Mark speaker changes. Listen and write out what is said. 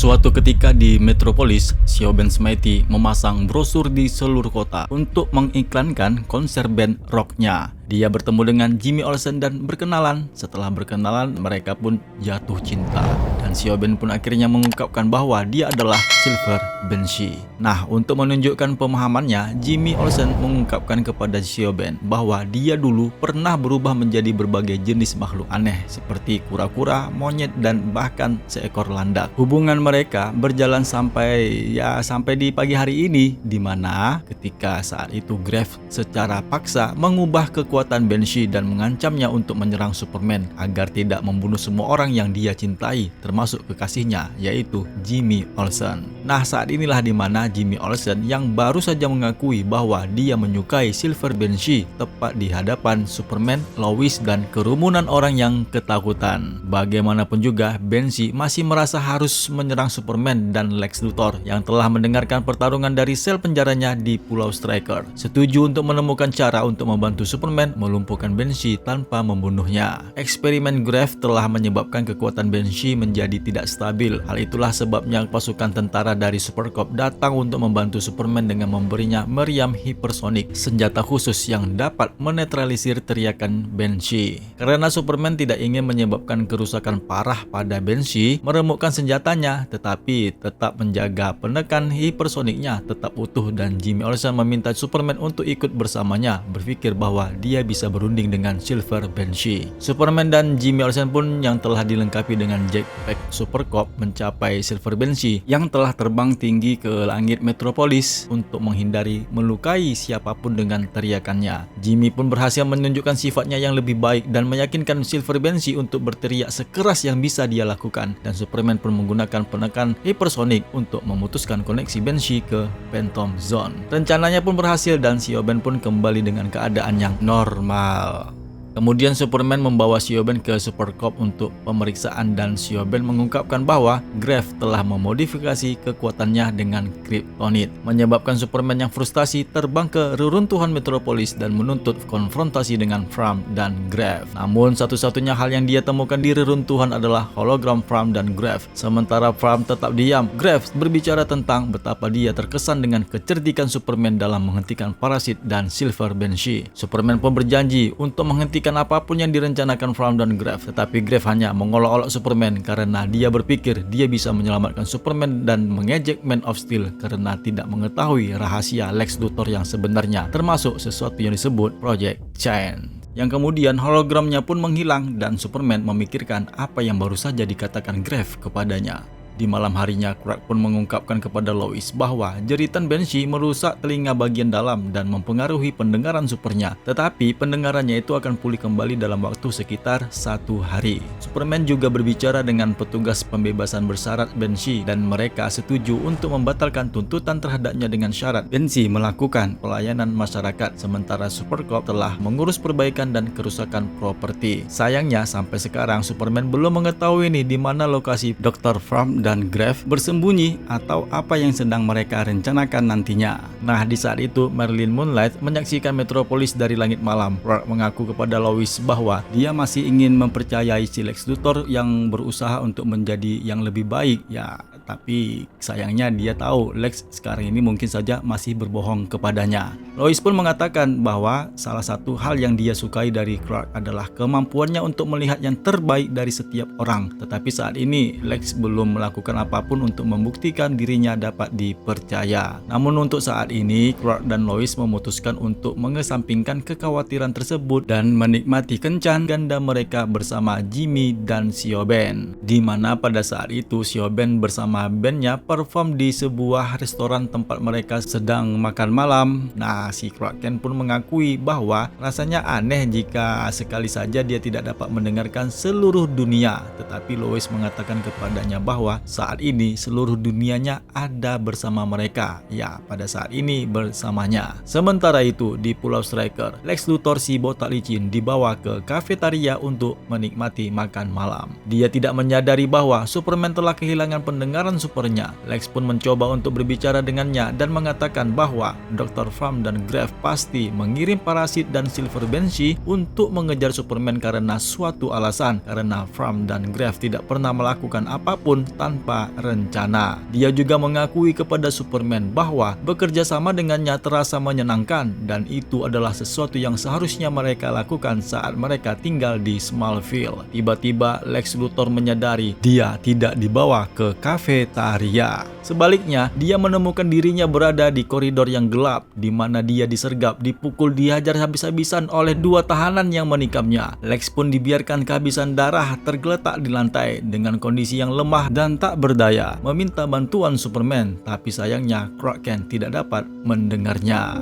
Speaker 1: Suatu ketika di Metropolis, Xiaoben Smithy memasang brosur di seluruh kota untuk mengiklankan konser band rocknya. Dia bertemu dengan Jimmy Olsen dan berkenalan. Setelah berkenalan, mereka pun jatuh cinta. Dan Xiaoben pun akhirnya mengungkapkan bahwa dia adalah Silver Banshee. Nah, untuk menunjukkan pemahamannya, Jimmy Olsen mengungkapkan kepada Xiaoben bahwa dia dulu pernah berubah menjadi berbagai jenis makhluk aneh seperti kura-kura, monyet, dan bahkan seekor landak. Hubungan mereka berjalan sampai di pagi hari ini, di mana ketika saat itu Grave secara paksa mengubah kekuatan Banshee dan mengancamnya untuk menyerang Superman agar tidak membunuh semua orang yang dia cintai, termasuk kekasihnya yaitu Jimmy Olsen. Nah, saat inilah di mana Jimmy Olsen yang baru saja mengakui bahwa dia menyukai Silver Banshee tepat di hadapan Superman, Lois, dan kerumunan orang yang ketakutan. Bagaimanapun juga, Banshee masih merasa harus menyerang Superman dan Lex Luthor yang telah mendengarkan pertarungan dari sel penjaranya di Pulau Stryker. Setuju untuk menemukan cara untuk membantu Superman melumpuhkan Banshee tanpa membunuhnya. Eksperimen Grave telah menyebabkan kekuatan Banshee menjadi tidak stabil. Hal itulah sebabnya pasukan tentara dari Super Corp datang untuk membantu Superman dengan memberinya meriam hipersonik, senjata khusus yang dapat menetralisir teriakan Banshee. Karena Superman tidak ingin menyebabkan kerusakan parah pada Banshee, meremukkan senjatanya, tetapi tetap menjaga penekan hipersoniknya tetap utuh, dan Jimmy Olsen meminta Superman untuk ikut bersamanya, berpikir bahwa dia bisa berunding dengan Silver Banshee. Superman dan Jimmy Olsen pun yang telah dilengkapi dengan jetpack Super Corp mencapai Silver Banshee yang telah terbang tinggi ke langit Metropolis untuk menghindari melukai siapapun dengan teriakannya. Jimmy pun berhasil menunjukkan sifatnya yang lebih baik dan meyakinkan Silver Banshee untuk berteriak sekeras yang bisa dia lakukan, dan Superman pun menggunakan penekan hipersonik untuk memutuskan koneksi Banshee ke Phantom Zone. Rencananya pun berhasil dan Xiaoben pun kembali dengan keadaan yang normal. Kemudian Superman membawa Xiaoben ke Super Corp untuk pemeriksaan, dan Xiaoben mengungkapkan bahwa Grave telah memodifikasi kekuatannya dengan kryptonit, menyebabkan Superman yang frustasi terbang ke reruntuhan Metropolis dan menuntut konfrontasi dengan Fram dan Grave. Namun satu-satunya hal yang dia temukan di reruntuhan adalah hologram Fram dan Grave. Sementara Fram tetap diam, Grave berbicara tentang betapa dia terkesan dengan kecerdikan Superman dalam menghentikan parasit dan Silver Banshee. Superman pun berjanji untuk menghentikan apapun yang direncanakan Fram dan Grave, tetapi Grave hanya mengolok-olok Superman karena dia berpikir dia bisa menyelamatkan Superman dan mengejek Man of Steel karena tidak mengetahui rahasia Lex Luthor yang sebenarnya, termasuk sesuatu yang disebut Project Chain. Yang kemudian hologramnya pun menghilang dan Superman memikirkan apa yang baru saja dikatakan Grave kepadanya. Di malam harinya, Clark pun mengungkapkan kepada Lois bahwa jeritan Banshee merusak telinga bagian dalam dan mempengaruhi pendengaran supernya. Tetapi pendengarannya itu akan pulih kembali dalam waktu sekitar 1 hari. Superman juga berbicara dengan petugas pembebasan bersyarat Banshee dan mereka setuju untuk membatalkan tuntutan terhadapnya dengan syarat Banshee melakukan pelayanan masyarakat, sementara Supercorp telah mengurus perbaikan dan kerusakan properti. Sayangnya sampai sekarang Superman belum mengetahui di mana lokasi Dr. Fram dan Grave bersembunyi atau apa yang sedang mereka rencanakan nantinya. Nah, di saat itu Marilyn Moonlight menyaksikan Metropolis dari langit malam. Clark mengaku kepada Lois bahwa dia masih ingin mempercayai si Lex Luthor yang berusaha untuk menjadi yang lebih baik tapi sayangnya dia tahu Lex sekarang ini mungkin saja masih berbohong kepadanya. Lois pun mengatakan bahwa salah satu hal yang dia sukai dari Clark adalah kemampuannya untuk melihat yang terbaik dari setiap orang. Tetapi saat ini Lex belum melakukan apapun untuk membuktikan dirinya dapat dipercaya. Namun untuk saat ini Clark dan Lois memutuskan untuk mengesampingkan kekhawatiran tersebut dan menikmati kencan ganda mereka bersama Jimmy dan Xiaoben, di mana pada saat itu Xiaoben bersama bandnya perform di sebuah restoran tempat mereka sedang makan malam. Nah, si Clark Kent pun mengakui bahwa rasanya aneh jika sekali saja dia tidak dapat mendengarkan seluruh dunia, tetapi Lois mengatakan kepadanya bahwa saat ini seluruh dunianya ada bersama mereka. Ya, pada saat ini bersamanya. Sementara itu di Pulau Stryker, Lex Luthor si botak licin dibawa ke kafetaria untuk menikmati makan malam. Dia tidak menyadari bahwa Superman telah kehilangan pendengaran supernya. Lex pun mencoba untuk berbicara dengannya dan mengatakan bahwa Dr. Fram dan Grave pasti mengirim parasit dan Silver Banshee untuk mengejar Superman karena suatu alasan, karena Fram dan Grave tidak pernah melakukan apapun tanpa tanpa rencana. Dia juga mengakui kepada Superman bahwa bekerja sama dengannya terasa menyenangkan dan itu adalah sesuatu yang seharusnya mereka lakukan saat mereka tinggal di Smallville. Tiba-tiba Lex Luthor menyadari dia tidak dibawa ke kafetaria. Sebaliknya, dia menemukan dirinya berada di koridor yang gelap di mana dia disergap, dipukul, dihajar habis-habisan oleh dua tahanan yang menikamnya. Lex pun dibiarkan kehabisan darah tergeletak di lantai dengan kondisi yang lemah dan tak berdaya, meminta bantuan Superman, tapi sayangnya Clark Kent tidak dapat mendengarnya.